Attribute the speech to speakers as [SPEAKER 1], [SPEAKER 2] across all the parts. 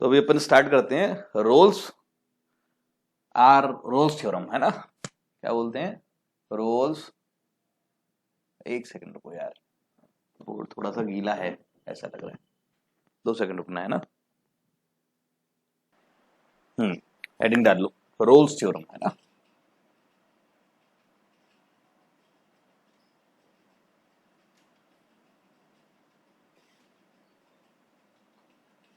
[SPEAKER 1] तो अभी अपन स्टार्ट करते हैं रोल्स थ्योरम, है ना। क्या बोलते हैं रोल्स। एक सेकंड रुको यार, बोर्ड थोड़ा सा गीला है ऐसा लग रहा है। 2 सेकंड रुकना है ना। हेडिंग डाल लो, रोल्स थ्योरम, है ना।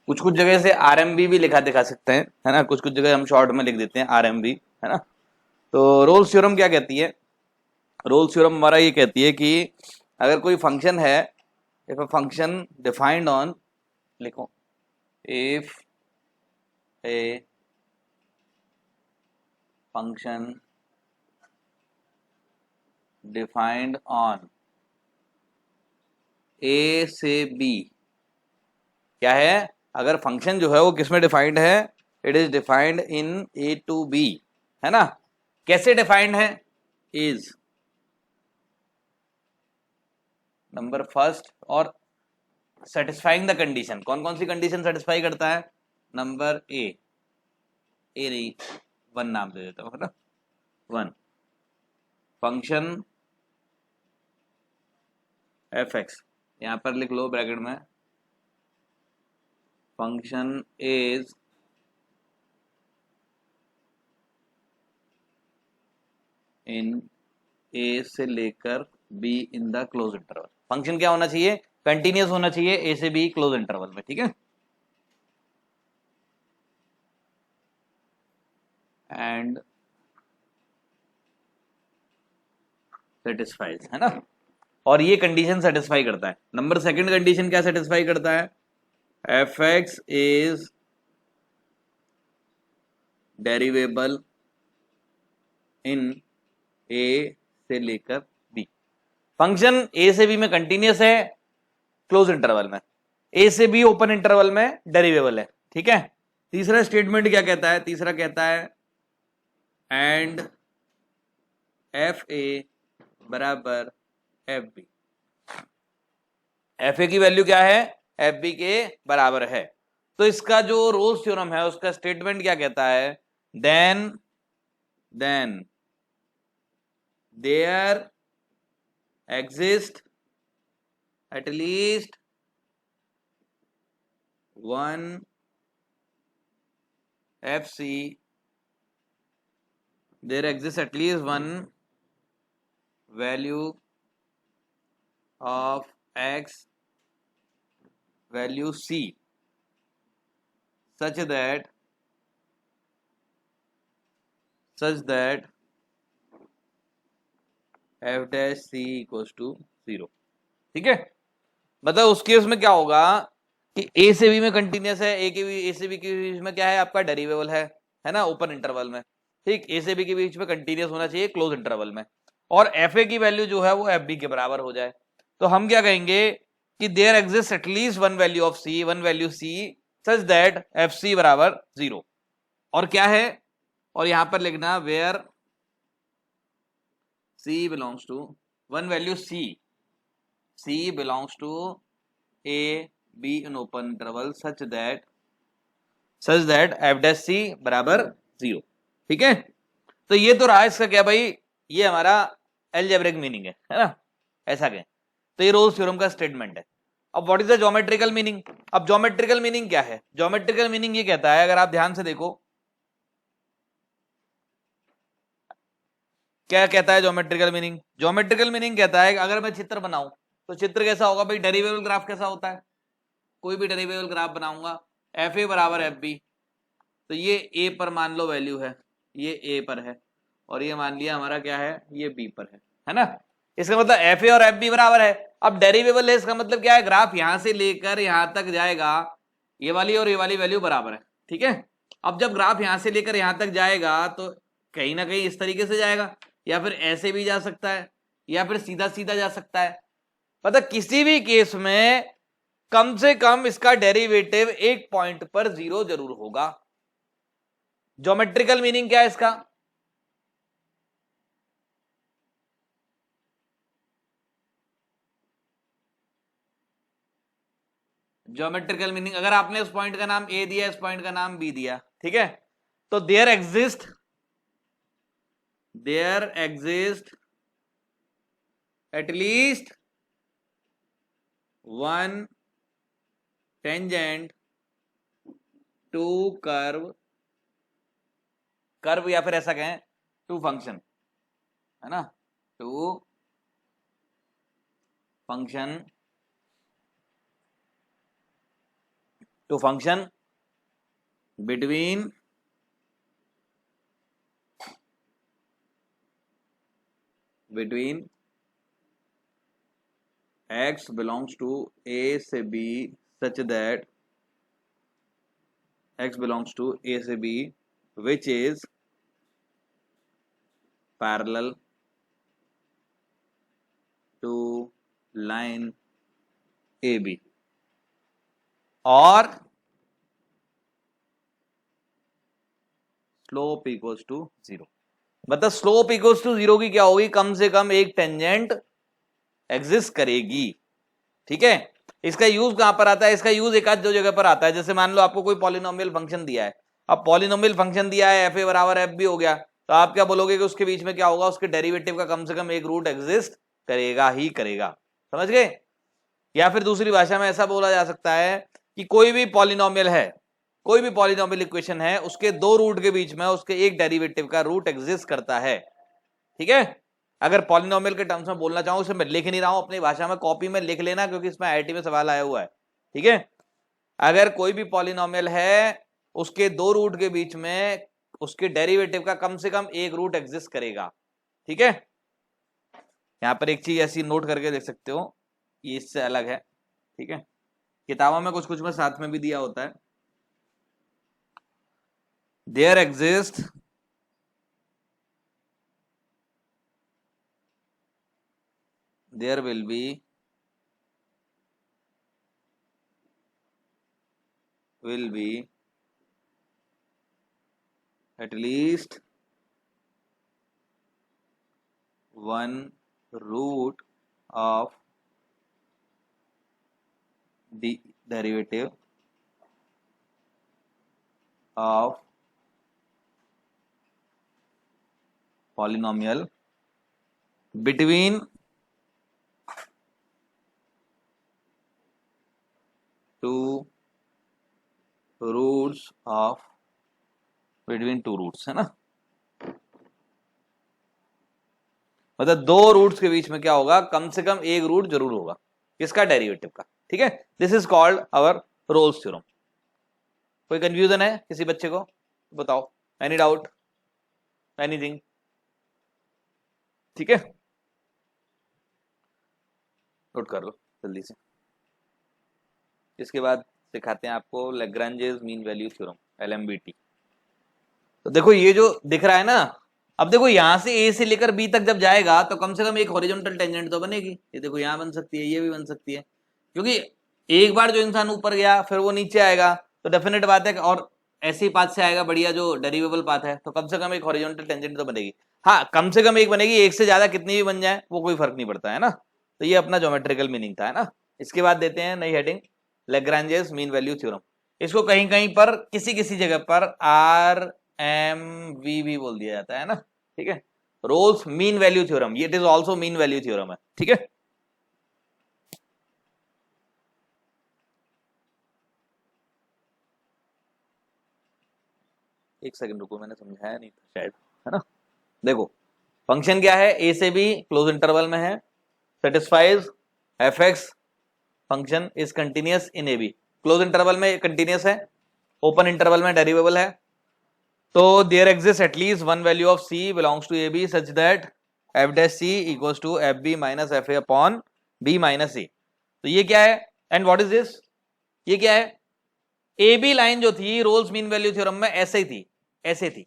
[SPEAKER 1] कुछ कुछ जगह से आरएमबी भी लिखा दिखा सकते हैं, है ना। कुछ कुछ जगह हम शॉर्ट में लिख देते हैं आरएमबी, है ना। तो रोल्स थ्योरम क्या कहती है? रोल्स थ्योरम हमारा ये कहती है कि अगर कोई फंक्शन है, if a function defined on, लिखो, if a function defined on a से बी, क्या है? अगर फंक्शन जो है वो किसमें डिफाइंड है? It is defined in a to b, है ना। कैसे डिफाइंड है? इज नंबर फर्स्ट और सेटिस्फाइंग द कंडीशन। कौन कौन सी कंडीशन सेटिस्फाई करता है? नंबर ए नहीं, 1 नाम दे देता हूं, है ना। 1 फंक्शन एफ एक्स, यहां पर लिख लो ब्रैकेट में, फंक्शन इज इन ए से लेकर B in the close interval. Function क्या होना चाहिए? कंटिन्यूस होना चाहिए ए से बी क्लोज इंटरवल में, ठीक है। एंड सेटिस्फाइज, है ना। और ये कंडीशन सेटिस्फाई करता है। नंबर सेकंड कंडीशन क्या सेटिस्फाई करता है? F x is डेरिवेबल in a से लेकर बी। फंक्शन ए से बी में कंटिन्यूस है क्लोज इंटरवल में, ए से बी ओपन इंटरवल में डेरिवेबल है, ठीक है। तीसरा स्टेटमेंट क्या कहता है? तीसरा कहता है एंड एफ ए बराबर एफ बी। एफ ए की वैल्यू क्या है? एफ बी के बराबर है। तो इसका जो रोल्स थ्योरम है उसका स्टेटमेंट क्या कहता है? Then there exist at least one FC, there exists at least one value of X, value C, such that f dash C equals to 0, ठीक है। मतलब उस केस में क्या होगा कि ए से बी में कंटिन्यूस है, ए से बी के बीच में क्या है? आपका डेरिवेबल है ना, ओपन इंटरवल में, ठीक। ए से बी के बीच में कंटिन्यूस होना चाहिए क्लोज इंटरवल में, और एफ ए की वैल्यू जो है वो एफ बी के बराबर हो जाए। तो हम क्या कहेंगे कि there exist at least one value of c, one value c such that f c बराबर 0। और क्या है? और यहां पर लिखना where c belongs to, one value c belongs to a b in open interval such that f dash c बराबर 0, ठीक है। तो ये तो रहा इसका क्या भाई, ये हमारा एलजेब्रिक मीनिंग है ना, ऐसा कहें। तो ये रोल्स थ्योरम का स्टेटमेंट है। अब what is the geometrical meaning? अब ज्योमेट्रिकल मीनिंग क्या है? ज्योमेट्रिकल मीनिंग ये कहता है, अगर आप ध्यान से देखो, क्या कहता है ज्योमेट्रिकल मीनिंग? ज्योमेट्रिकल मीनिंग कहता है कि अगर मैं चित्र बनाऊं तो चित्र कैसा होगा भाई? डेरिवेबल ग्राफ कैसा होता है? कोई भी डेरिवेबल ग्राफ बनाऊंगा, एफ ए बराबर एफ बी, तो ये ए पर मान लो वैल्यू ये ए पर है, और ये मान लिया हमारा क्या है, ये बी पर है ना। इसका मतलब एफ ए और एफ बी बराबर है। अब डेरिवेबल है, इसका मतलब क्या है? ग्राफ यहां से लेकर यहां तक जाएगा, ये वाली और ये वाली वैल्यू बराबर है, ठीक है। अब जब ग्राफ यहां से लेकर यहां तक जाएगा तो कहीं ना कहीं इस तरीके से जाएगा, या फिर ऐसे भी जा सकता है, या फिर सीधा सीधा जा सकता है। मतलब किसी भी केस में कम से कम इसका डेरिवेटिव एक पॉइंट पर 0 जरूर होगा। ज्योमेट्रिकल मीनिंग क्या है इसका? ज्योमेट्रिकल मीनिंग, अगर आपने उस पॉइंट का नाम ए दिया, इस पॉइंट का नाम बी दिया, ठीक है, तो there exist at least one tangent to curve या फिर ऐसा कहें टू फंक्शन, है ना, to function between x belongs to a से b such that x belongs to a से b which is parallel to line AB और स्लोप इक्वल्स टू 0। मतलब स्लोप इक्वल्स टू 0 की क्या होगी, कम से कम एक टेंजेंट एग्जिस्ट करेगी, ठीक है। इसका यूज कहां पर आता है, इसका यूज एक आध दो जगह पर आता है। जैसे मान लो आपको कोई पॉलिनोमियल फंक्शन दिया है, अब पॉलिनोमियल फंक्शन दिया है एफ ए बराबर एफ बी हो गया, तो आप क्या बोलोगे कि उसके बीच में क्या होगा, उसके डेरिवेटिव का कम से कम एक रूट एग्जिस्ट करेगा ही करेगा, समझ गए। या फिर दूसरी भाषा में ऐसा बोला जा सकता है कि कोई भी पॉलिनोमियल है, कोई भी पॉलिनोमियल इक्वेशन है, उसके दो रूट के बीच में उसके एक डेरिवेटिव का रूट एग्जिस्ट करता है, ठीक है। अगर पॉलिनोमियल के टर्म्स में बोलना चाहूं, उसे मैं लिख नहीं रहा हूं अपनी भाषा में, कॉपी में लिख लेना क्योंकि इसमें आईआईटी में सवाल आया हुआ है, ठीक है। अगर कोई भी पॉलिनोमियल है, उसके दो रूट के बीच में उसके डेरिवेटिव का कम से कम एक रूट एग्जिस्ट करेगा, ठीक है। यहां पर एक चीज ऐसी नोट करके देख सकते हो, ये इससे अलग है, ठीक है। किताबों में कुछ कुछ में साथ में भी दिया होता है, there exist there will be at least one root of the derivative of polynomial between two roots of between two roots, है ना। मतलब दो रूट्स के बीच में क्या होगा, कम से कम एक रूट जरूर होगा, किसका, डेरिवेटिव का, ठीक है। This is called our Rolle's theorem. कोई कंफ्यूजन है किसी बच्चे को, बताओ, एनी डाउट, एनीथिंग, ठीक है, नोट कर लो जल्दी से। इसके बाद सिखाते हैं आपको Lagrange's mean value theorem, LMBT। तो देखो ये जो दिख रहा है ना, अब देखो यहां से ए से लेकर बी तक जब जाएगा तो कम से कम एक हॉरिजॉन्टल टेंजेंट तो बनेगी। ये देखो यहां बन सकती है, ये भी बन सकती है, क्योंकि एक बार जो इंसान ऊपर गया फिर वो नीचे आएगा, तो डेफिनेट बात है, और ऐसी पाथ से आएगा बढ़िया जो डेरिवेबल पाथ है, तो कम से कम एक हॉरिजॉन्टल टेंजेंट तो बनेगी। हाँ, कम से कम एक बनेगी, एक से ज्यादा कितनी भी बन जाए वो कोई फर्क नहीं पड़ता है ना। तो ये अपना ज्योमेट्रिकल मीनिंग था, है ना। इसके बाद देते हैं नई heading, Lagrange's mean value theorem. इसको कहीं कहीं पर किसी किसी जगह पर RMV भी बोल दिया जाता है ना, ठीक है। रोल्स मीन वैल्यू थ्योरम, ये it is also mean value theorem है, ठीक है। एक सेकंड रुको, मैंने समझाया नहीं था शायद, है ना। देखो फंक्शन क्या है, ए से बी क्लोज इंटरवल में है, satisfies fx function is continuous in a b, close interval में कंटिन्यूअस है, ओपन इंटरवल में डेरिवेबल है। तो there exist at least one value of c belongs to a b such that f dash c equals to f b minus f a upon B minus a. तो ये क्या है, and what is this, ये क्या है, ए b line जो थी roles mean value theorem में ऐसे ही थी, ऐसे थी।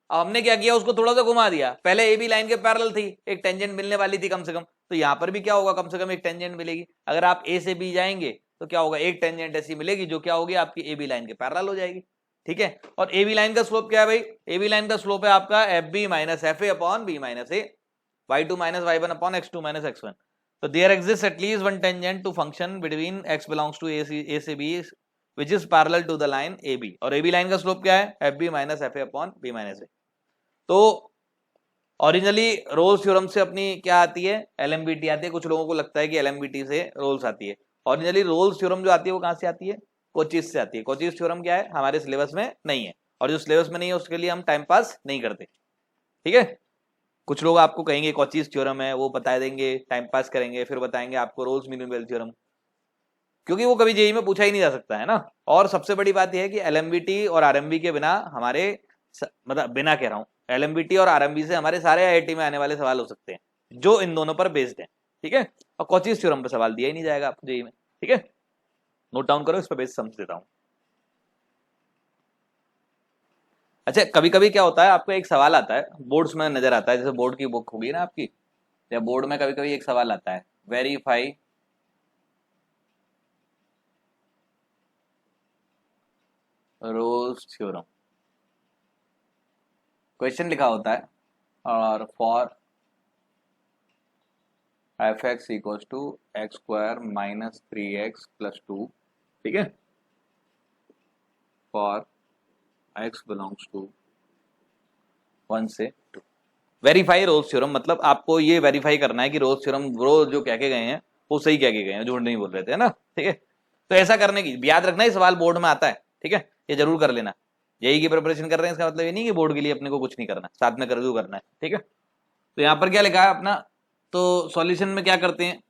[SPEAKER 1] अब हमने क्या किया, उसको थोड़ा सा घुमा दिया, पहले ए बी लाइन के पैरेलल थी, एक टेंजेंट मिलने वाली थी कम से कम, तो यहां पर भी क्या होगा, कम से कम एक टेंजेंट मिलेगी। अगर आप ए से बी जाएंगे तो क्या होगा, एक टेंजेंट ऐसी मिलेगी जो क्या होगी, आपकी ए बी लाइन के पैरेलल हो जाएगी, ठीक है। और ए बी लाइन का स्लोप क्या है भाई, ए बी लाइन का स्लोप है आपका f b minus f a upon B minus a, y2 minus y1 upon x2 minus x1। तो there exist at least one tangent to function between x belongs to a से b which is parallel to the line a B, और a b line का slope क्या है, f b minus f a upon B minus a. तो originally Rolle's theorem से अपनी क्या आती है, एलएमबीटी आती है। कुछ लोगों को लगता है कि एलएमबीटी से रोल्स आती है। ओरिजिनली रोल्स थ्योरम जो आती है वो कहां से आती है, कोचीज से आती है। कोचीज थ्योरम क्या है, हमारे सिलेबस में नहीं है, और जो सिलेबस में नहीं है उसके लिए हम टाइम पास नहीं करते, ठीक है। कुछ लोग आपको कहेंगे कोचीज थ्योरम है, वो बता देंगे, टाइम पास करेंगे, फिर बताएंगे आपको रोल्स मीनिमम थ्योरम, क्योंकि वो कभी जेई में पूछा ही नहीं जा सकता है ना। और सबसे बड़ी बात यह है कि एलएमबीटी और आरएमबी के बिना हमारे, मतलब बिना कह रहा हूं, एलएमबीटी और आरएमबी से हमारे सारे आईआईटी में आने वाले सवाल हो सकते हैं जो इन दोनों पर बेस्ड हैं, ठीक है। और कोचीज थ्योरम पर सवाल दिया ही नहीं जाएगा आपको जेई में, ठीक है। नोट डाउन करो, इस पर बेस समझ देता हूं। अच्छा, कभी कभी क्या होता है, आपको एक सवाल आता है, बोर्ड्स में नजर आता है, जैसे बोर्ड की बुक होगी ना आपकी, या बोर्ड में कभी कभी एक सवाल आता है, वेरीफाई रोल्स थ्योरम, क्वेश्चन लिखा होता है, और for f x equals to x square minus 3x plus 2, ठीक है, फॉर x बिलोंग्स टू 1 से 2। वेरीफाई रोल्स थ्योरम, मतलब आपको ये वेरीफाई करना है कि रोल्स थ्योरम वो जो कह के गए हैं वो सही कह के गए हैं, झूठ नहीं बोल रहे थे, है ना, ठीक है। तो ऐसा करने की याद रखना, ये सवाल बोर्ड में आता है, ठीक है, ये जरूर कर लेना। यही की प्रिपरेशन कर रहे हैं इसका मतलब ये नहीं कि बोर्ड के लिए अपने को कुछ नहीं करना, साथ में रिव्यू करना है, ठीक है। तो यहाँ पर क्या लिखा है अपना, तो सॉल्यूशन में क्या करते हैं,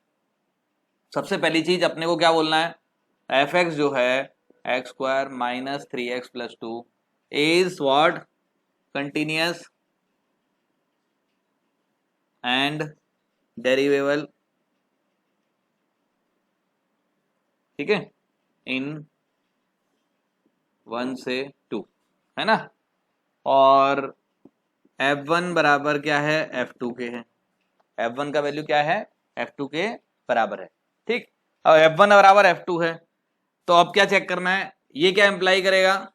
[SPEAKER 1] सबसे पहली चीज अपने को क्या बोलना है, एफ एक्स जो है x square minus 3x plus 2 is what, continuous and derivable, ठीक है, इन 1 से 2, है ना। और f1 बराबर क्या है, f2 के है, f1 का वैल्यू क्या है, f2 के बराबर है, ठीक। अब f1 बराबर f2 है, तो अब क्या चेक करना है, ये क्या इंप्लाई करेगा,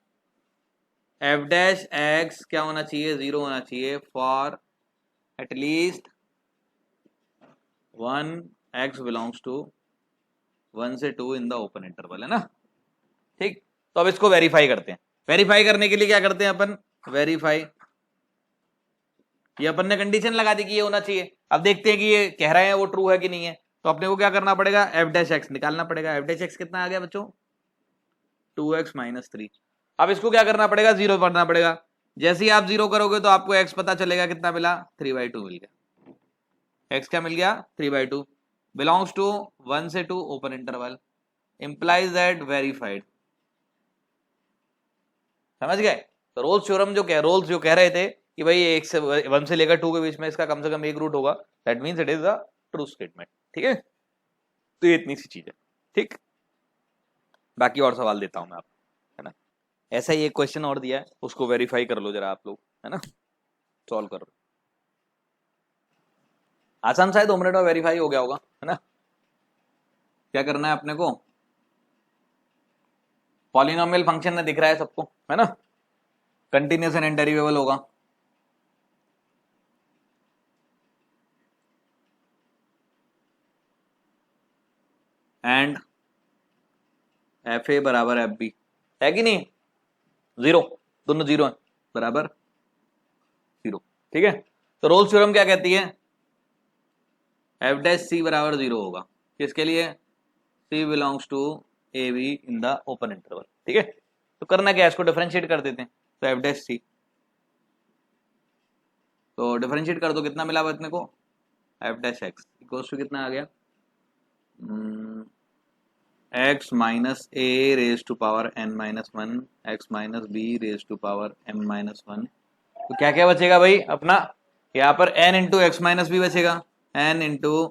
[SPEAKER 1] f डैश एक्स क्या होना चाहिए, 0 होना चाहिए for at least 1 x belongs to 1 से 2 इन द ओपन इंटरवल, है ना, ठीक। तो अब इसको वेरीफाई करते हैं। वेरीफाई करने के लिए क्या करते हैं अपन, वेरीफाई, ये अपन ने कंडीशन लगा दी कि ये होना चाहिए। अब देखते हैं कि ये कह रहे हैं वो ट्रू है कि नहीं है। तो अपने को क्या करना पड़ेगा, एफ डैश एक्स निकालना पड़ेगा। एफ डैश एक्स कितना आ गया बच्चों, 2x माइनस 3। अब इसको क्या करना पड़ेगा, 0 करना पड़ेगा। जैसे ही आप 0 करोगे तो आपको x पता चलेगा कितना मिला, 3/2 मिल गया। x क्या मिल गया, 3/2, बिलोंग्स टू 1 से 2 open interval, implies that verified. समझ गए। तो रोल्स थ्योरम जो रोल्स जो कह रहे थे कि भाई 1 से लेकर 2 के बीच में इसका कम से कम एक रूट होगा, that means it is a true statement, ठीक है। तो ये इतनी सी चीज है, ठीक। बाकी और सवाल देता हूं मैं आपको, है ना। ऐसा ही एक क्वेश्चन और दिया है, उसको वेरीफाई कर लो जरा आप लोग, है ना, सॉल्व कर लो। आसान सा है, 2 मिनट में वेरीफाई हो गया होगा, है ना। क्या करना है अपने को, पॉलिनोमियल फंक्शन में दिख रहा है सबको, है ना, कंटिन्यूअस एंड इनडेरिवेबल होगा। एंड एफ ए बराबर एफ बी है कि नहीं, 0, दोनों 0 है, बराबर 0, ठीक है। तो रोल्स थ्योरम क्या कहती है, एफ डैश सी बराबर 0 होगा, किसके लिए, c belongs to a b in the open interval, ठीक है। तो करना क्या है, इसको डिफरेंशिएट कर देते हैं। तो एफ डैश सी, तो डिफरेंशिएट कर दो, कितना मिला अपने को, f dash x equals to कितना आ गया, x minus a raise to power n minus 1 x minus b raise to power m minus 1। तो क्या क्या बचेगा भाई अपना, यहाँ पर n into x minus b बचेगा, n into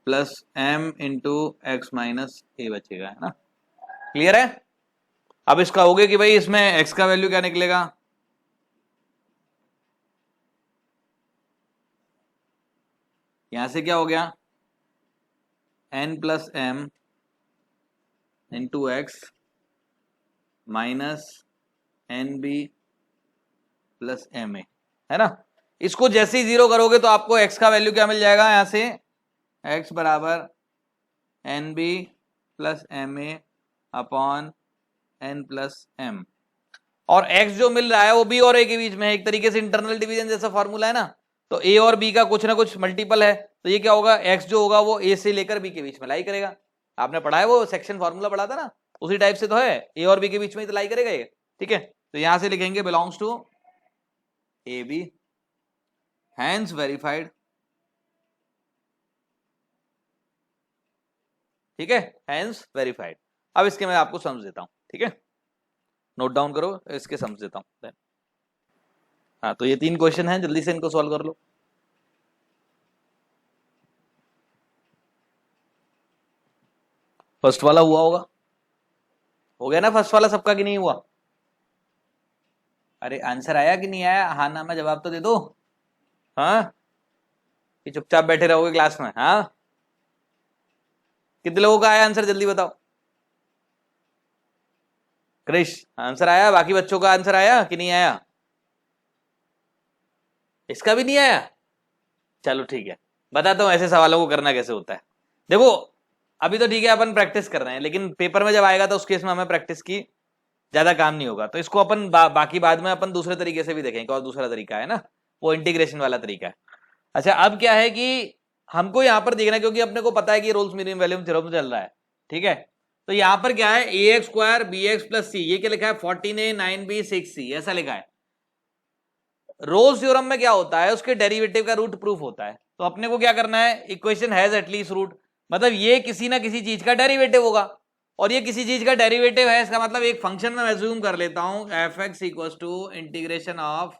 [SPEAKER 1] plus m into x minus a बचेगा, है ना। क्लियर है। अब इसका हो गया कि भाई इसमें x का वैल्यू क्या निकलेगा, यहां से क्या हो गया, n plus m into x minus n b plus m a, है ना। इसको जैसे ही 0 करोगे तो आपको x का वैल्यू क्या मिल जाएगा, यहां से x बराबर n b plus m a upon n plus m, और x जो मिल रहा है वो b और a के बीच में है, एक तरीके से इंटरनल डिवीजन जैसा फॉर्मूला है ना, तो a और b का कुछ ना कुछ मल्टीपल है, तो ये क्या होगा, x जो होगा वो a से लेकर b के बीच में लाई करेगा। आपने पढ़ा है वो सेक्शन फॉर्मूला पढ़ा था ना, उसी टाइप से तो है, a और b के बीच में ही तो लाई करेगा ये, ठीक है। तो यहां से लिखेंगे belongs to a b, hence verified, ठीक है, हैंस वेरीफाइड। अब इसके मैं आपको समझ देता हूं, ठीक है, नोट डाउन करो, इसके समझ देता हूं। हाँ, तो ये 3 क्वेश्चन हैं, जल्दी से इनको सॉल्व कर लो। फर्स्ट वाला हुआ होगा, हो गया ना फर्स्ट वाला सबका, कि नहीं हुआ? अरे आंसर आया कि नहीं आया, हाँ ना में जवाब तो दे दो। हाँ, कि चुपचाप बैठे रहोगे क्लास में? हाँ, कितने लोगों का आया आंसर, जल्दी बताओ। क्रिश, आंसर आया? बाकी बच्चों का आंसर आया कि नहीं आया? इसका भी नहीं आया? चलो ठीक है, बताता हूं ऐसे सवालों को करना कैसे होता है। देखो अभी तो ठीक है, अपन प्रैक्टिस कर रहे हैं, लेकिन पेपर में जब आएगा तो उस केस में हमें प्रैक्टिस की ज्यादा काम नहीं होगा, तो इसको अपन बाकी बाद में अपन दूसरे तरीके से भी देखेंगे, और दूसरा तरीका है ना, वो इंटीग्रेशन वाला तरीका है। अच्छा, अब क्या है कि हमको यहाँ पर देखना है, क्योंकि अपने को पता है कि रोल्स मिनिमम वैल्यूम थ्योरम चल रहा है, ठीक है। तो यहाँ पर क्या है, a x square b x plus c, ये क्या लिखा है, 14a 9b 6c, ऐसा लिखा है। रोल्स थ्योरम में क्या होता है, उसके डेरिवेटिव का रूट प्रूफ होता है, तो अपने को क्या करना है, इक्वेशन हैज एटलीस्ट रूट, मतलब ये किसी ना किसी चीज का डेरिवेटिव होगा, और ये किसी चीज का डेरिवेटिव है, इसका मतलब एक फंक्शन में मैं अज्यूम कर लेता हूं, f x equal to integration of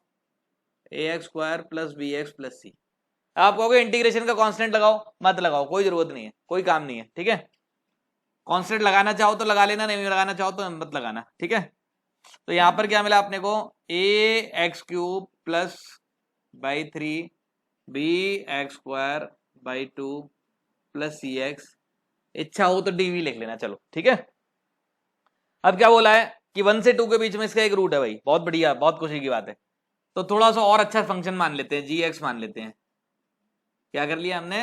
[SPEAKER 1] a x square plus b x plus c. आप कहोगे इंटीग्रेशन का कांस्टेंट लगाओ, मत लगाओ, कोई जरूरत नहीं है, कोई काम नहीं है, ठीक है। कांस्टेंट लगाना चाहो तो लगा लेना, नहीं लगाना चाहो तो मत लगाना, ठीक है। तो यहां पर क्या मिला अपने को, a x cube plus by 3 b x square by 2 plus c x, इच्छा हो तो डीवी लिख लेना, चलो ठीक है। अब क्या बोला है कि 1 से 2 के बीच में इसका एक रूट है, भाई बहुत बढ़िया, बहुत खुशी की बात है। तो थोड़ा सा और अच्छा फंक्शन मान लेते हैं, जी एक्स मान लेते हैं। क्या कर लिया हमने,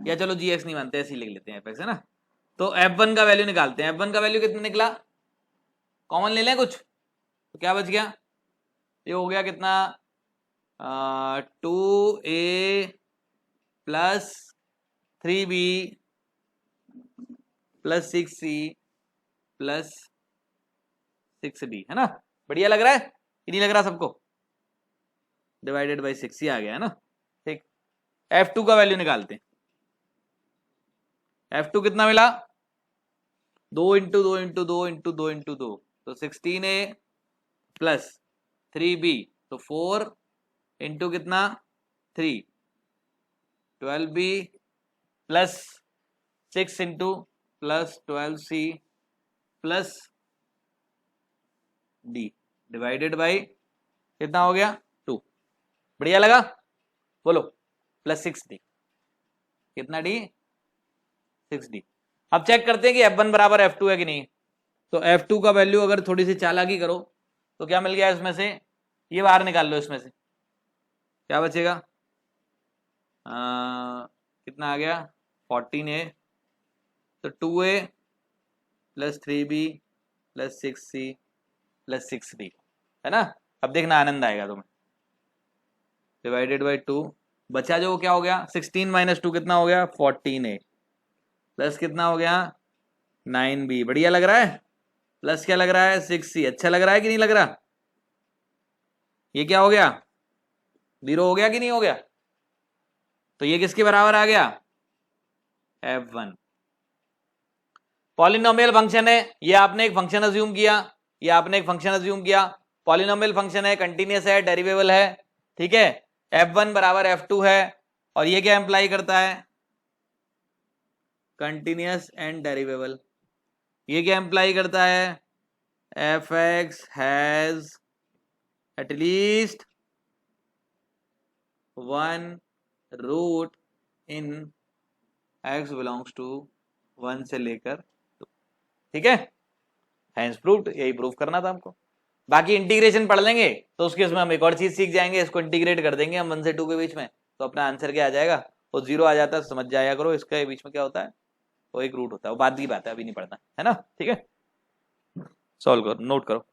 [SPEAKER 1] या चलो जी एक्स नहीं मानते, ऐसे ही लिख लेते हैं एफ एक्स, है ना। तो F1 का वैल्यू निकालते हैं, F1 का वैल्यू कितना निकला, कॉमन ले लें कुछ, तो क्या बच गया, ये हो गया कितना, 2a plus 3b plus 6c plus 6b, है ना। बढ़िया लग रहा है कि नहीं लग रहा सबको, डिवाइडेड बाई 6 ही आ गया है ना, ठीक। F2 का वैल्यू निकालते हैं, F2 कितना मिला, 2 इंटू 2 इंटू 2 इंटू 2 इंटू 2, तो 16a प्लस 3b, तो 4 इंटू कितना 3, 12b plus 6 into plus 12c plus d divided by कितना हो गया 2। बढ़िया लगा, बोलो, प्लस 6d, कितना d, 6d। अब चेक करते हैं कि F1 बराबर F2 है कि नहीं। तो F2 का वैल्यू अगर थोड़ी सी चालाकी करो तो क्या मिल गया इसमें से, ये बाहर निकाल लो, इसमें से क्या बचेगा, कितना आ गया 14a, तो 2a plus 3b plus 6c plus 6b, है ना। अब देखना आनंद आएगा तुम्हें, डिवाइडेड बाई 2, बचा जो क्या हो गया, 16 माइनस 2 कितना हो गया 14a, प्लस कितना हो गया 9b, बढ़िया लग रहा है, प्लस क्या लग रहा है 6c, अच्छा लग रहा है कि नहीं लग रहा, ये क्या हो गया 0 हो गया कि नहीं हो गया, तो ये किसके बराबर आ गया, F1। पॉलिनोमियल फंक्शन है, ये आपने एक फंक्शन अज्यूम किया, ये आपने एक फंक्शन अज्यूम किया, पॉलिनोमियल फंक्शन है, कंटिन्यूअस है, डेरिवेबल है, ठीक है। F1 बराबर F2 है, और ये क्या इंप्लाई करता है, कंटिन्यूअस एंड डेरिवेबल। ये क्या इंप्लाई करता है, f x has at least 1 root in x belongs to 1 से लेकर 2, ठीक है, हैंस प्रूव्ड, यही प्रूव करना था हमको। बाकी इंटीग्रेशन पढ़ लेंगे तो उसके उसमें हम एक और चीज सीख जाएंगे, इसको इंटीग्रेट कर देंगे हम 1 से 2 के बीच में, तो अपना आंसर क्या आ जाएगा, वो 0 आ जाता है, समझ जाया करो इसके बीच में क्या होता है, वो एक रूट होता है, वो बाद की बात है, अभी नहीं पढ़ना है ना, ठीक है। सॉल्व करो, नोट करो।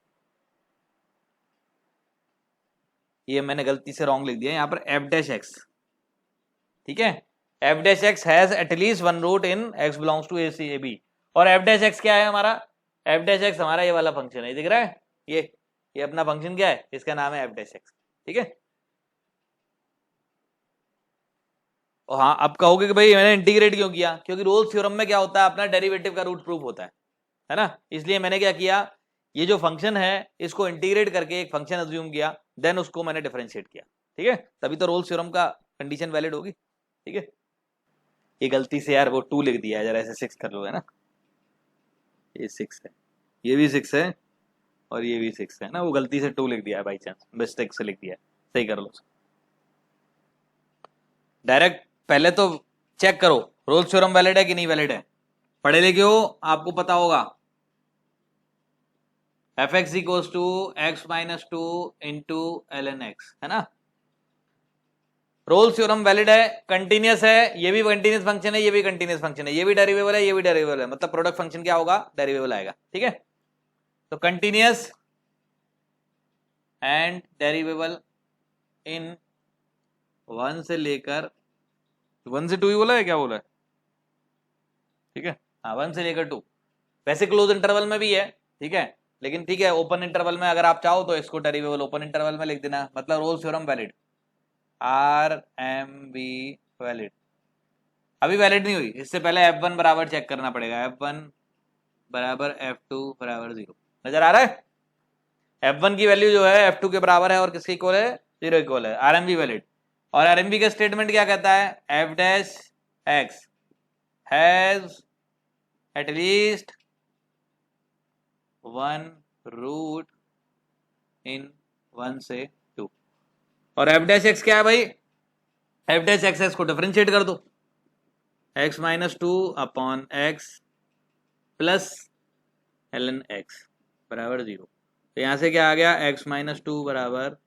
[SPEAKER 1] ये मैंने गलती से रॉन्ग लिख दिया यहाँ पर एफ डैश एक्स, ठीक है। F dash x has at least one root in X belongs to A C A B. और एफ डैश एक्स क्या है हमारा, एफ डैश एक्स हमारा ये वाला फंक्शन है, दिख रहा है, ये अपना फंक्शन क्या है, इसका नाम है एफ डैश एक्स, ठीक है। और हाँ, अब कहोगे कि भाई मैंने इंटीग्रेट क्यों किया, क्योंकि रोल्स थ्योरम में क्या होता है, अपना डेरिवेटिव का रूट प्रूफ होता है ना, इसलिए मैंने क्या किया, ये जो फंक्शन है इसको इंटीग्रेट करके एक फंक्शन अज्यूम किया, देन उसको मैंने डिफरेंशिएट किया, ठीक है, तभी तो रोल्स थ्योरम का कंडीशन वैलिड होगी, ठीक है। ये गलती से यार वो 2 लिख दिया है, जरा ऐसे 6 कर लो, है ना, ये 6 है, ये भी 6 है, और ये भी 6 है ना, वो गलती से 2 लिख दिया है, बाई चांस मिस्टेक से लिख दिया है, सही कर लो। डायरेक्ट पहले तो चेक करो रोल्स थ्योरम वैलिड है कि नहीं वैलिड है, पढ़े लिखे हो, आपको पता होगा F x equals to X minus 2 into L N X, है ना। रोल्स थ्योरम वैलिड है, कंटिन्यूस है, ये भी कंटिन्यूस फंक्शन है, ये भी कंटिन्यूस फंक्शन है, ये भी डेरिवेबल है, ये भी डेरिवेबल है, मतलब प्रोडक्ट फंक्शन क्या होगा, डेरिवेबल आएगा, ठीक है। तो कंटिन्यूस एंड डेरिवेबल इन 1 से लेकर 1 से 2 ही बोला है, क्या बोला है, ठीक है, हाँ 1 से लेकर 2, वैसे क्लोज इंटरवल में भी है, ठीक है, लेकिन ठीक है ओपन इंटरवल में अगर आप चाहो तो इसको डेरिवेबल ओपन इंटरवल में लिख देना, मतलब Rolle's theorem valid, R M B valid. अभी वैलिड नहीं हुई, इससे पहले F1 बराबर चेक करना पड़ेगा, F1 बराबर F2 बराबर 0, नजर आ रहा है, F1 की वैल्यू जो है F2 के बराबर है और किसके इक्वल है, 0 इक्वल है, RMB वैलिड। और RMB का स्टेटमेंट क्या कहता है, F dash x has at least one root in 1 से 2, और F डैश एक्स क्या है भाई, F डैश एक्स को डिफरेंशिएट कर दो, x minus 2 upon X plus L N X बराबर 0, तो यहां से क्या आ गया, x माइनस 2 बराबर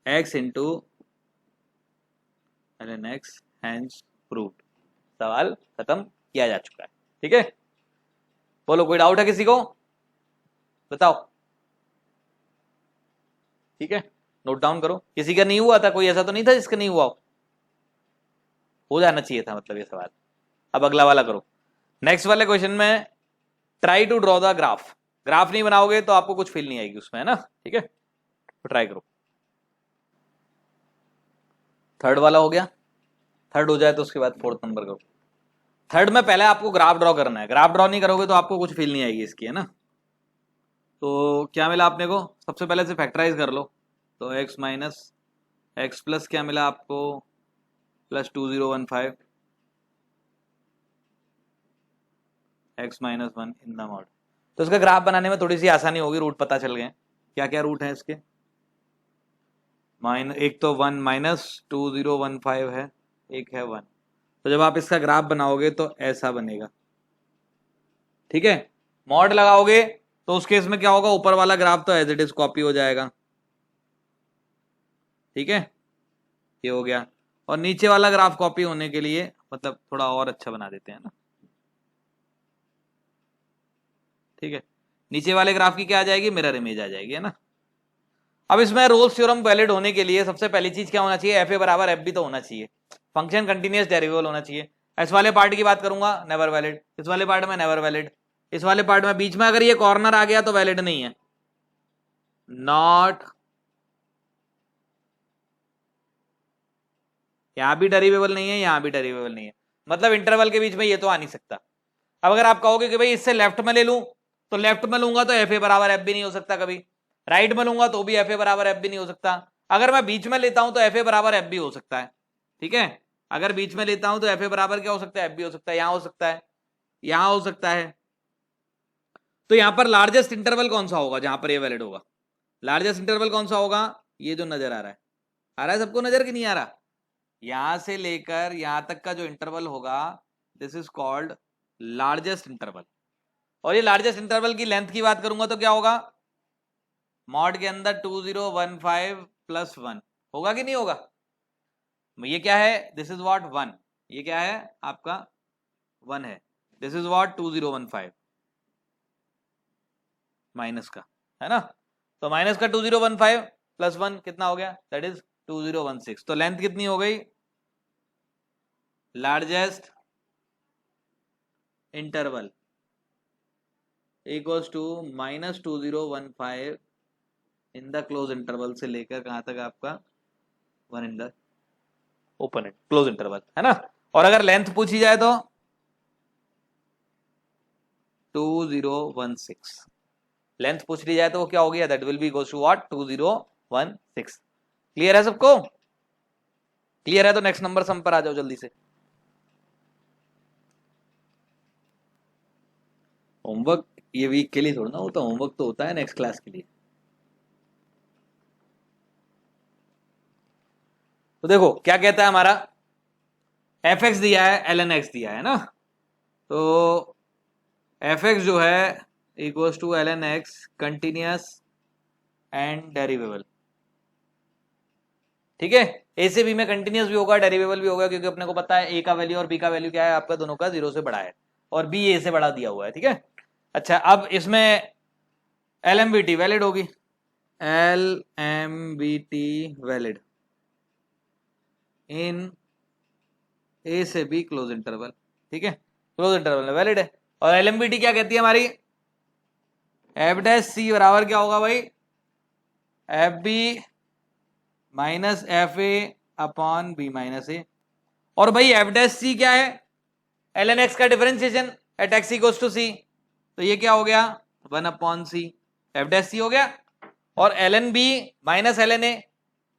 [SPEAKER 1] x into L N X, hence proved, सवाल खत्म किया जा चुका है, ठीक है। बोलो कोई डाउट है किसी को, बताओ, ठीक है, नोट डाउन करो, किसी का नहीं हुआ था, कोई ऐसा तो नहीं था जिसका नहीं हुआ हो जाना चाहिए था मतलब ये सवाल। अब अगला वाला करो, नेक्स्ट वाले क्वेश्चन में try to draw the graph, graph नहीं बनाओगे तो आपको कुछ फील नहीं आएगी उसमें, है ना, ठीक है, तो ट्राई करो। थर्ड वाला हो गया, थर्ड हो जाए तो उसके बाद फोर्थ नंबर करो। थर्ड में पहले आपको ग्राफ ड्रॉ करना है, ग्राफ ड्रॉ नहीं करोगे तो आपको कुछ फील नहीं आएगी इसकी, है ना। तो क्या मिला आपने को, सबसे पहले से फैक्टराइज कर लो, तो x माइनस एक्स प्लस क्या मिला आपको, plus 2015 x minus 1 in the mod. तो इसका ग्राफ बनाने में थोड़ी सी आसानी होगी, रूट पता चल गए, क्या क्या रूट है इसके, एक तो 1 माइनस 2015 है, एक है 1, तो जब आप इसका ग्राफ बनाओगे तो ऐसा बनेगा, ठीक है। मॉड लगाओगे तो उस केस में क्या होगा, ऊपर वाला ग्राफ तो एज इट इज कॉपी हो जाएगा, ठीक है, ये हो गया, और नीचे वाला ग्राफ कॉपी होने के लिए मतलब थोड़ा और अच्छा बना देते हैं ना, ठीक है, नीचे वाले ग्राफ की क्या आ जाएगी, मिरर इमेज आ जाएगी, है ना। अब इसमें रोल्स थ्योरम वैलिड होने के लिए सबसे पहली चीज क्या होना चाहिए, एफ ए बराबर एफ बी तो होना चाहिए, फंक्शन कंटिन्यूअस डेरिवेबल होना चाहिए। इस वाले पार्ट की बात करूंगा नेवर वैलिड, इस वाले पार्ट में नेवर वैलिड, इस वाले पार्ट में बीच में अगर ये कॉर्नर आ गया तो वैलिड नहीं है, नॉट, यहां भी डेरिवेबल नहीं है, यहां भी डेरिवेबल नहीं है, मतलब इंटरवल के बीच में ये तो आ नहीं सकता। अब अगर आप कहोगे कि भाई इससे लेफ्ट में ले लूं, तो लेफ्ट में लूंगा तो एफ ए बराबर एफ भी नहीं हो सकता कभी, राइट में लूंगा तो भी एफ ए बराबर एफ भी नहीं हो सकता, अगर मैं बीच में लेता हूं तो एफ ए बराबर एफ भी हो सकता है, ठीक है, अगर बीच में लेता हूं तो एफ ए बराबर क्या हो सकता है, एफ भी हो सकता है, यहां हो सकता है, यहां हो सकता है। तो यहां पर लार्जेस्ट इंटरवल कौन सा होगा जहां पर ये वैलिड होगा, लार्जेस्ट इंटरवल कौन सा होगा, ये जो नजर आ रहा है सबको नजर कि नहीं आ रहा, यहां से लेकर यहां तक का जो इंटरवल होगा, this is called largest interval. और ये लार्जेस्ट इंटरवल की लेंथ की बात करूंगा तो क्या होगा, मॉड के अंदर 2015 प्लस 1 होगा कि नहीं होगा, ये क्या है, दिस इज व्हाट 1, ये क्या है आपका 1 है, दिस इज व्हाट 2015 माइनस का, है ना। तो माइनस का 2015 प्लस 1 कितना हो गया, दैट इज 2016। तो लेंथ कितनी हो गई, largest interval equals to minus 2015 in the close interval से लेकर कहां तक आपका 1 in the open close interval, है ना। और अगर लेंथ पूछी जाए तो 2016 लेंथ पूछ ली जाए तो वो क्या हो गया, that will be equals to what 2016। Clear है सबको, क्लियर है तो नेक्स्ट नंबर सम पर आ जाओ जल्दी से। होमवर्क ये वीक के लिए थोड़ा ना होता, होमवर्क तो होता है नेक्स्ट क्लास के लिए। तो देखो क्या कहता है हमारा, एफ एक्स दिया है, एल एन एक्स दिया है ना। तो एफ एक्स जो है equals to l N x continuous and derivable, ठीक है। ए से बी में कंटिन्यूस भी होगा, डेरिवेबल भी होगा, क्योंकि अपने को पता है ए का वैल्यू और बी का वैल्यू क्या है आपका, दोनों का 0 से बड़ा है, और बी ए से बड़ा दिया हुआ है, ठीक है। अच्छा अब इसमें L M B T valid होगी, L M B T valid in a से बी क्लोज इंटरवल, ठीक है, क्लोज इंटरवल में वैलिड है। और एल एम बी टी क्या कहती है हमारी, एफ डैश सी बराबर क्या होगा भाई, f b minus f a upon B minus a. और भाई एफ डैश सी क्या है, एल एन एक्स का differentiation at x equals to c, तो ये क्या हो गया 1 upon c, f dash c हो गया। और l n b minus l n a,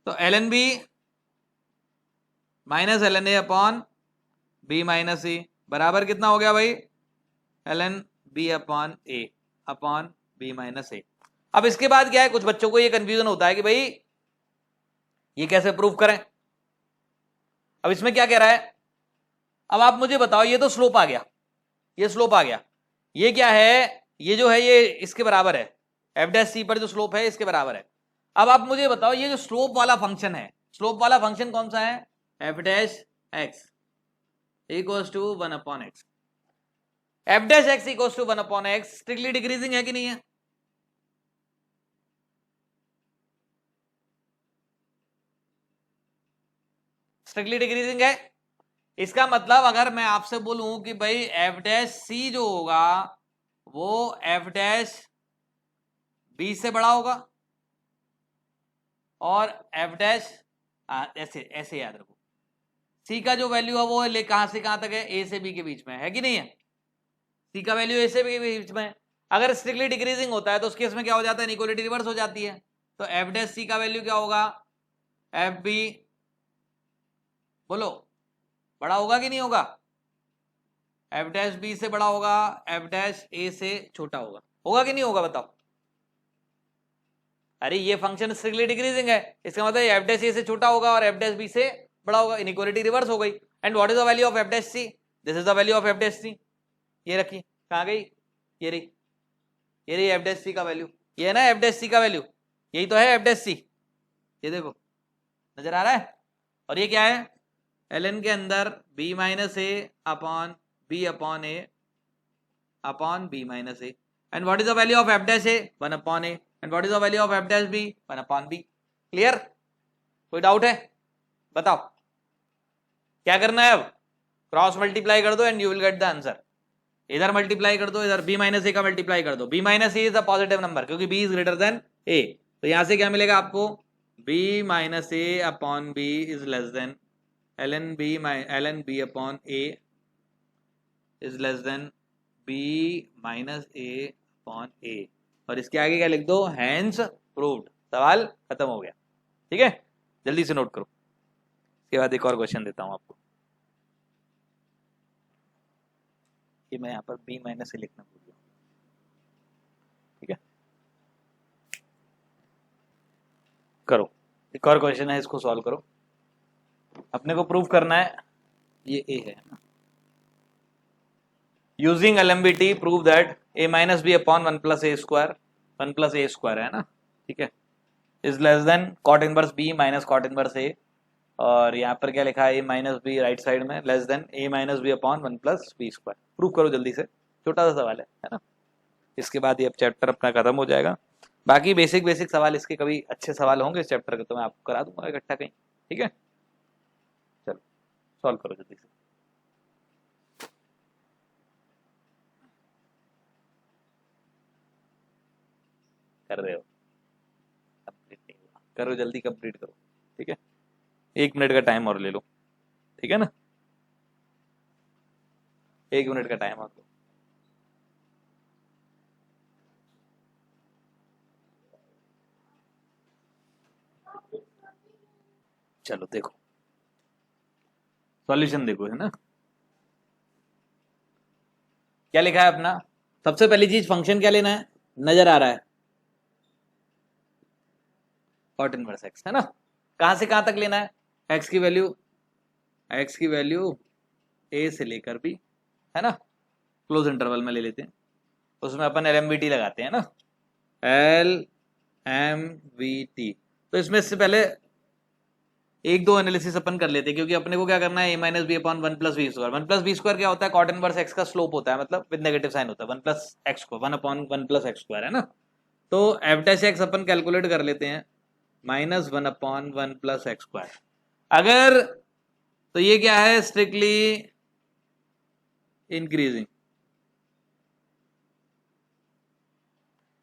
[SPEAKER 1] तो l n b minus l n a upon B minus a बराबर कितना हो गया भाई, l n B upon A upon B minus ए। अब इसके बाद क्या है, कुछ बच्चों को ये कंफ्यूजन होता है कि भाई ये कैसे प्रूव करें। अब इसमें क्या कह रहा है, अब आप मुझे बताओ, ये तो स्लोप आ गया, ये स्लोप आ गया, ये क्या है, ये जो है ये इसके बराबर है, एफ डैश सी पर जो स्लोप है इसके बराबर है। अब आप मुझे बताओ ये जो स्लोप वाला फंक्शन है, स्लोप वाला फंक्शन कौन सा है, F dash x equals to 1 upon X, F dash x equals to 1 upon X strictly decreasing है कि नहीं है, स्ट्रिक्टली डिक्रीजिंग है। इसका मतलब अगर मैं आपसे बोलूं कि भाई एफ डैश सी जो होगा वो एफ डैश बी से बड़ा होगा, और एफ डैश ऐसे ऐसे याद रखो, सी का जो वैल्यू है वो ले कहां से कहां तक है, ए से बी के बीच में है कि नहीं है, सी का वैल्यू ए से बी के बीच में है। अगर स्ट्रिक्टली डिक्रीजिंग होता है तो उस केस में क्या हो जाता है, इनइक्वालिटी रिवर्स हो जाती है। तो एफ डैश सी का वैल्यू क्या होगा, एफ बी बोलो बड़ा होगा कि नहीं होगा, एफ डैश बी से बड़ा होगा, एफ डैश ए से छोटा होगा कि नहीं होगा बताओ। अरे ये फंक्शन स्ट्रिक्टली डिक्रीजिंग है, इसका मतलब एफ डैश ए से छोटा होगा और एफ डैश बी से बड़ा होगा, इनइक्वालिटी रिवर्स हो गई। And what is the value of F dash c, this is the value of F dash c, ये रखी कहां गई, ये रही, ये रही एफ डैश सी का वैल्यू, ये है ना एफ डैश सी का वैल्यू, यही तो है एफ डैश सी, ये देखो नजर आ रहा है। और ये क्या है, एल एन के अंदर B minus A upon B upon A upon B minus A. And what is the value of F dash A, 1 upon A. And what is the value of F dash B, 1 upon B. Clear, कोई doubt है बताओ, क्या करना है अब, cross multiply कर दो and you will get the answer. इधर मल्टीप्लाई कर दो, इधर बी माइनस ए का मल्टीप्लाई कर दो, B minus A is a positive number क्योंकि B is greater than A, तो यहां से क्या मिलेगा आपको, B minus A upon B is less than ln b upon a is less than b minus a upon a, और इसके आगे क्या लिख दो, हैंस प्रूव्ड, सवाल खत्म हो गया। ठीक है, जल्दी से नोट करो, इसके बाद एक और क्वेश्चन देता हूं आपको, कि मैं यहाँ पर b माइनस a लिखना भूल गया। ठीक है, करो, एक और क्वेश्चन है, इसको सॉल्व करो। अपने को प्रूव करना है, ये a है ना, using LMBT prove that a minus b upon 1 plus a square, 1 plus a square है ना, ठीक है, is less than cot inverse b minus cot inverse a और यहाँ पर क्या लिखा है, a minus b right side में less than a minus b upon 1+b²। Prove करो जल्दी से, छोटा सा सवाल है ना। इसके बाद ये अब चैप्टर अपना खत्म हो जाएगा। बाकी बेसिक बेसिक सवाल इसके कभी अच्छे सवाल होंगे इस चैप्टर के तो मैं आपको करा दूंगा इकट्ठा कहीं, ठीक है। चलो सॉल्व करो जल्दी से। कर रहे हो, कंप्लीट नहीं हुआ, करो जल्दी कंप्लीट करो, ठीक है। 1 मिनट का टाइम और ले लो, ठीक है ना, 1 मिनट का टाइम और लो। चलो देखो सॉल्यूशन देखो, है ना। क्या लिखा है अपना, सबसे पहली चीज फंक्शन क्या लेना है, नजर आ रहा है कॉट इनवर्स एक्स, है ना। कहां से कहां तक लेना है, एक्स की वैल्यू ए से लेकर बी, है ना, क्लोज इंटरवल में ले लेते हैं। उसमें अपन LMVT लगाते हैं ना, LMVT। तो इसमें से पहले 1-2 एनालिसिस अपन कर लेते हैं, क्योंकि अपने को क्या करना है, a minus b upon 1+b²। 1+b² क्या होता है, कॉट इनवर्स एक्स का स्लोप होता है, मतलब विद नेगेटिव साइन होता है, 1+x² है ना। तो f'(x) अपन कैलकुलेट कर लेते हैं -1/1+x²। अगर तो ये क्या है, स्ट्रिक्टली इंक्रीजिंग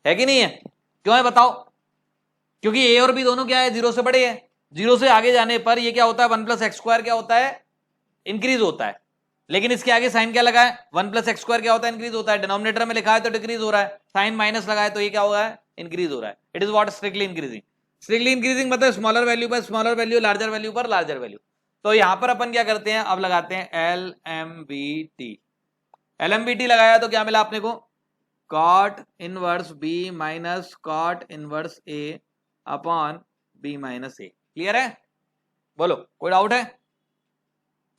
[SPEAKER 1] है कि नहीं है, क्यों है बताओ, क्योंकि ए और बी दोनों क्या है, 0 से बड़े हैं। 0 से आगे जाने पर ये क्या होता है, 1+x² क्या होता है, इंक्रीज होता है। लेकिन इसके आगे साइन क्या लगा है, 1+x² क्या होता है, इंक्रीज होता है। डिनोमिनेटर में लिखा है तो डिक्रीज हो रहा है, साइन माइनस लगा है तो ये क्या होगा, इंक्रीज हो रहा है। It is what, strictly increasing. Strictly increasing मतलब स्मॉलर वैल्यू पर स्मॉलर वैल्यू, लार्जर वैल्यू पर लार्जर वैल्यू। तो यहां पर अपन क्या करते हैं, अब लगाते हैं LMVT लगाया तो क्या मिला अपने को, cot inverse b minus cot inverse a upon B minus a. Clear है, बोलो कोई डाउट है।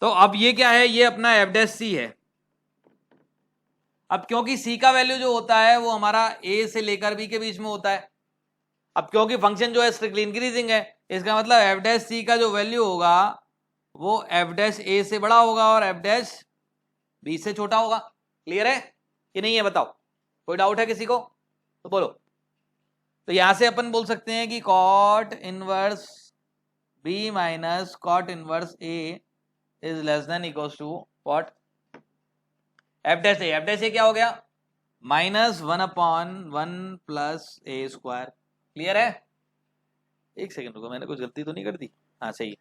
[SPEAKER 1] तो अब ये क्या है, ये अपना f'(c) है। अब क्योंकि c का वैल्यू जो होता है वो हमारा a से लेकर b के बीच में होता है। अब क्योंकि फंक्शन जो है स्ट्रिक्टली इंक्रीजिंग है, इसका मतलब f'(c) का जो वैल्यू होगा वो f'(a) से बड़ा होगा और f'(b) से छोटा होगा। क्लियर है कि नहीं है, बताओ कोई डाउट है किसी को तो बोलो। तो यहां से अपन बोल सकते हैं कि cot inverse b minus cot inverse a is less than equals to what, f'(a) क्या हो गया, -1/1+a²। क्लियर है, एक सेकंड रुको, मैंने कुछ गलती तो नहीं कर दी, हाँ सही,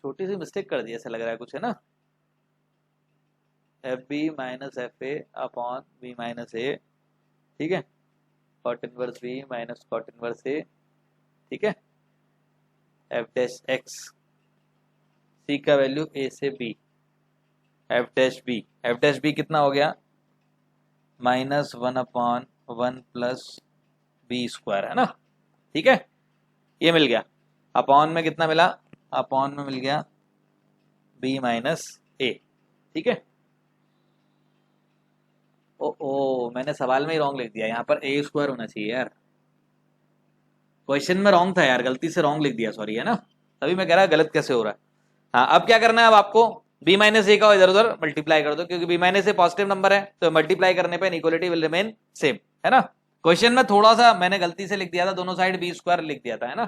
[SPEAKER 1] छोटी सी मिस्टेक कर दी ऐसा लग रहा है कुछ, है ना। fb minus fa upon b minus a, ठीक है, cot inverse b minus cot inverse a, ठीक है, f'(x) c का वैल्यू a से b, f'(b) कितना हो गया, -1/1+b², है ना, ठीक है। ये मिल गया, अपॉन में कितना मिला, अपॉन में मिल गया b माइनस a, ठीक है। ओ मैंने सवाल में ही रॉन्ग लिख दिया, यहाँ पर a² होना चाहिए यार, क्वेश्चन में रॉन्ग था यार, गलती से रॉन्ग लिख दिया, सॉरी, है ना। तभी मैं कह रहा गलत कैसे हो रहा है। हाँ अब क्या करना है, अब आपको b माइनस ए का इधर उधर मल्टीप्लाई कर दो, क्योंकि b माइनस ए पॉजिटिव नंबर है तो मल्टीप्लाई करने पे इनइक्वालिटी विल रिमेन सेम, है ना। क्वेश्चन में थोड़ा सा मैंने गलती से लिख दिया था, दोनों साइड b² लिख दिया था, है ना,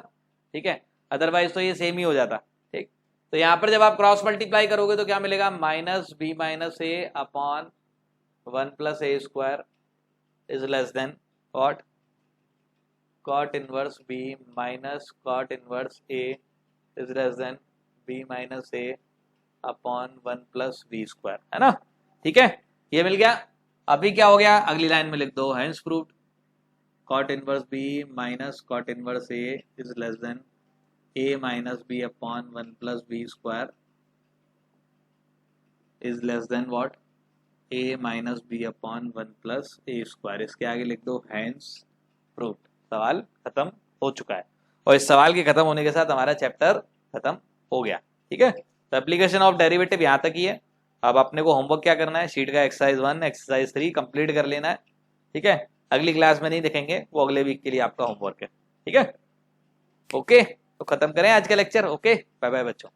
[SPEAKER 1] ठीक है, अदरवाइज तो ये सेम ही हो जाता, ठीक। तो यहाँ पर जब आप क्रॉस मल्टीप्लाई करोगे तो क्या मिलेगा, -b minus A upon 1+a² is less then what, cot inverse b minus cot inverse a is less than b minus a upon 1+b², है ना, ठीक है। ये मिल गया। अभी क्या हो गया, अगली लाइन में लिख दो, hence proved cot inverse b minus cot inverse a is less than a minus b upon 1+b² is less than what, a minus b upon 1+a²। इसके आगे लिख दो हेंस प्रूव्ड। सवाल खत्म हो चुका है, और इस सवाल के खत्म होने के साथ हमारा चैप्टर खत्म हो गया, ठीक है। तो एप्लीकेशन ऑफ डेरिवेटिव यहाँ तक ही है। अब अपने को होमवर्क क्या करना है, शीट का एक्सरसाइज 1 एक्सरसाइज 3 कंप्लीट कर लेना है, ठीक है। अगली क्लास में नहीं देखेंगे, वो अगले वीक के लिए आपका होमवर्क है, ठीक है, ओके। तो खत्म करें आज का लेक्चर। ओके, बाय बाय बच्चों।